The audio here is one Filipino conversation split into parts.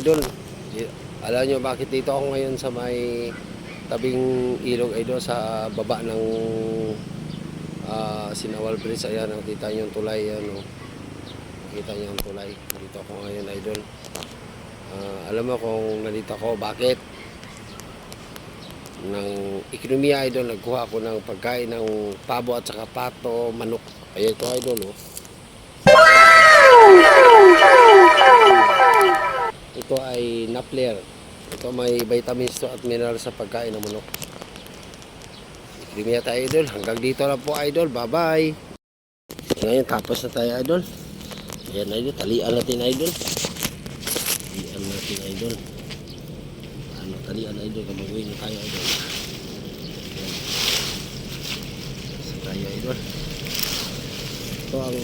idol. Alam nyo bakit dito ako ngayon sa may tabing ilog idol, sa baba ng Sinawal Bridge. Ayan, nakita nyo yung tulay. Ayan, nakita nyo yung tulay. Dito ako ngayon idol. Alam mo kung nandito ako bakit? Ng ekonomiya idol, nagkuha ako ng pagkain ng pabo at saka pato, manok. Ayan ito idol, Ito ay Napler. Ito may vitamins to at mineral sa pagkain ng manok. Ekonomiya tayo idol. Hanggang dito lang po idol. Bye bye. Ngayon tapos na tayo idol. Ayan idol, talian natin idol. Talian natin idol. Talian idol, kamagawin na tayo idol. Sa tayo idol. Ito ang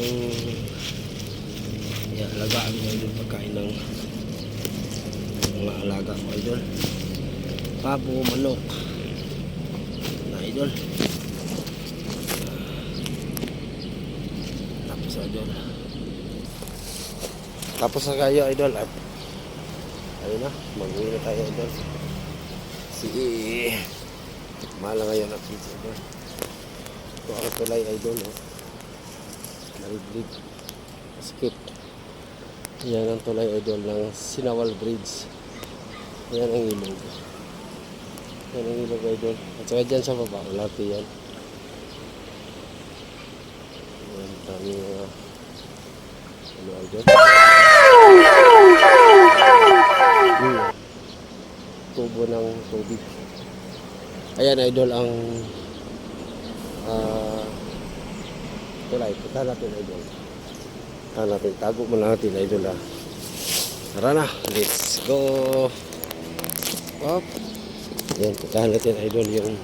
alagaan ko idol, pagkain ng mga alaga ko idol. Pabo, manok na idol. Tapos idol. Tapos na kayo idol. Ayun na, mag-uwi na tayo idol. Mahal ngayon at pizza idol. Ito ang tulay idol, Naridlig. Skip. Yan ang tulay idol ng Sinawal Bridge. Yan ang ilog. Yan ang ilog idol. At saka dyan sa baba, ulati yan. Yan, dami mga idol. Tubo ng tubig. Ayan idol ang tulay. Punta natin idol. Punta natin. Tago muna natin idol. Tara na. Let's go. Up. Ayan. Punta natin idol yung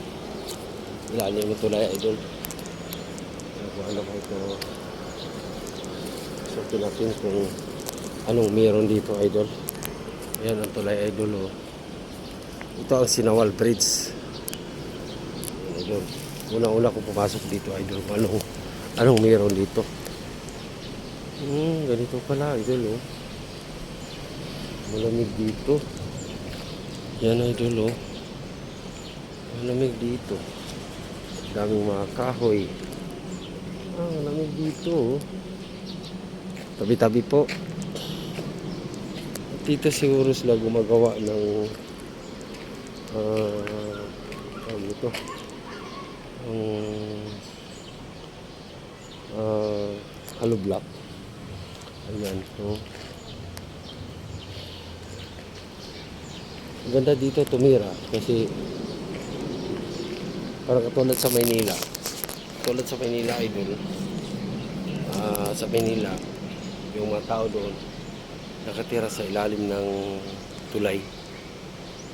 ilalim ng tulay idol. Kung ano ba ito. So natin kung anong meron dito idol. Ayan ang tulay idol. Ito ang Sinawal Bridge. Idol. Una-una ko pumasok dito idol. Anong meron dito? Ganito pala idol. Malamig dito. Yan idol. Malamig dito. Daming mga kahoy. Malamig dito. Tabi-tabi po. At dito siguro sila gumagawa ng ito hollow block. Ayan. Ganda dito tumira kasi parang katulad sa Maynila. Tulad sa Maynila idol. Sa Maynila yung mga tao doon nakatira sa ilalim ng tulay.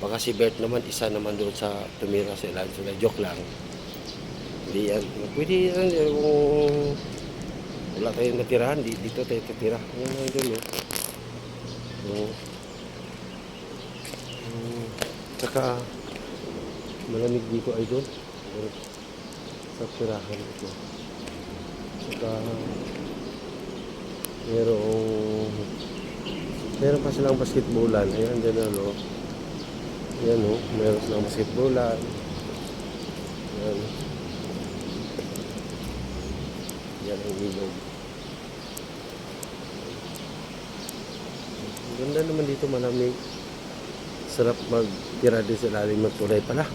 Baka si Bert naman, isa naman doon sa tumira sa ilalim. So, joke lang. Hindi yan. Pwede yan. Kung wala tayong natirahan, dito tayo tatira. Yan lang doon. Tsaka malamig dito ay doon. Sa tirahan ito. Tsaka meron pa silang basketballan. Ayan dyan Yan meron silang basketballan. Yan. Yan ang ilog. Ganda naman dito, malamig. Sarap magtira din sa ilalim ng tulay pala.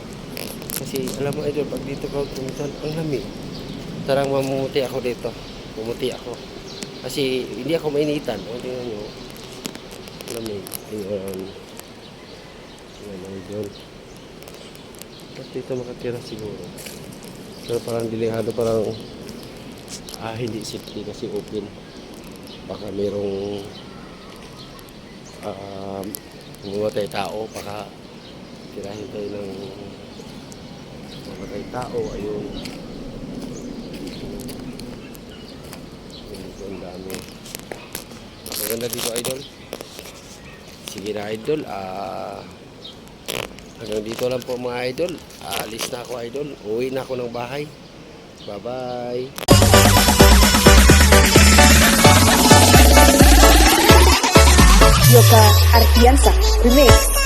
Kasi alam mo idol, pag dito ka kumitan, ang lamig. Tarang mamumuti ako dito. Pumuti ako. Kasi hindi ako mainitan. Tingnan nyo. Lamig. Ayan. Yan idol. At dito makatira siguro. Pero parang delikado, parang hindi safety kasi open. Baka merong bumatay tao, baka tirahin tayo ng bumatay tao. Ayun. Dito ang dami. Maganda dito idol. Sige na idol. Hanggang dito lang po mga idol. Alis na ako idol. Uwi na ako ng bahay. Bye bye. Yoka Artiansa Remix.